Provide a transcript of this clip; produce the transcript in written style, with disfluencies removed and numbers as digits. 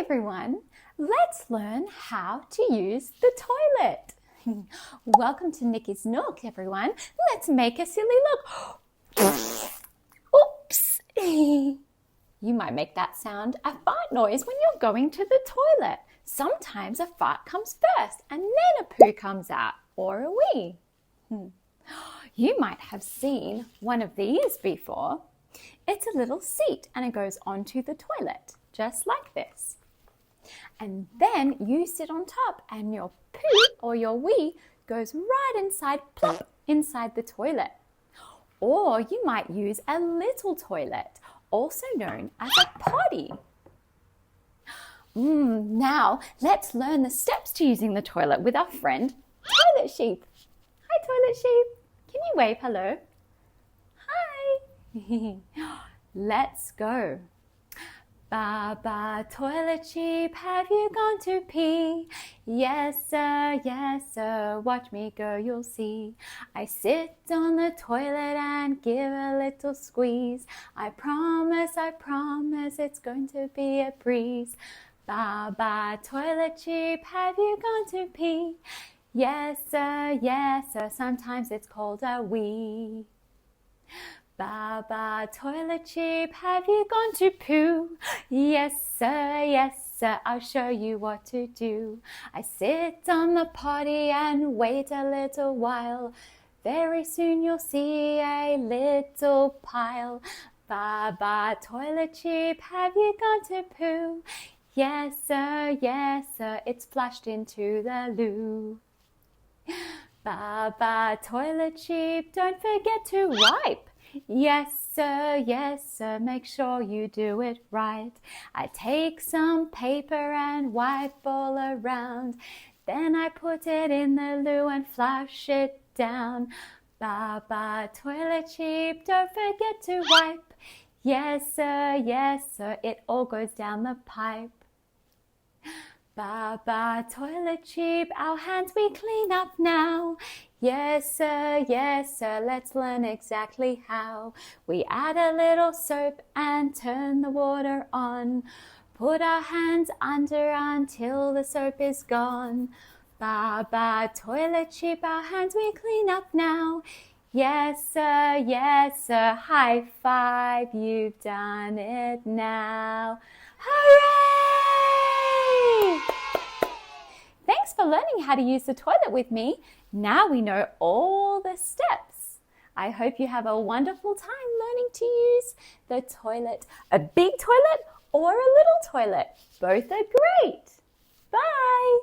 everyone, let's learn how to use the toilet. Welcome to Nikki's Nook, everyone. Let's make a silly look. Oops. You might make that sound a fart noise when you're going to the toilet. Sometimes a fart comes first and then a poo comes out, or a wee. You might have seen one of these before. It's a little seat and it goes onto the toilet, just like this. And then you sit on top and your poo or your wee goes right inside, plop, inside the toilet. Or you might use a little toilet, also known as a potty. Now let's learn the steps to using the toilet with our friend Toilet Sheep. Hi, Toilet Sheep. Can you wave hello? Hi. Let's go. Baa Baa Toilet Sheep, have you gone to pee? Yes sir, watch me go, you'll see. I sit on the toilet and give a little squeeze. I promise, it's going to be a breeze. Baa Baa Toilet Sheep, have you gone to pee? Yes sir, sometimes it's called a wee. Baa Baa Toilet Sheep, have you gone to poo? Yes sir, I'll show you what to do. I sit on the potty and wait a little while. Very soon you'll see a little pile. Baa Baa Toilet Sheep, have you gone to poo? Yes sir, it's flushed into the loo. Baa Baa Toilet Sheep, don't forget to wipe. Yes sir, make sure you do it right. I take some paper and wipe all around. Then I put it in the loo and flush it down. Baa Baa Toilet Sheep, don't forget to wipe. Yes sir, it all goes down the pipe. Baa Baa Toilet Sheep, our hands we clean up now. Yes sir, let's learn exactly how. We add a little soap and turn the water on. Put our hands under until the soap is gone. Baa Baa Toilet Sheep, our hands we clean up now. Yes sir, high five, you've done it now. Hooray! Thanks for learning how to use the toilet with me. Now we know all the steps. I hope you have a wonderful time learning to use the toilet. A big toilet or a little toilet. Both are great. Bye.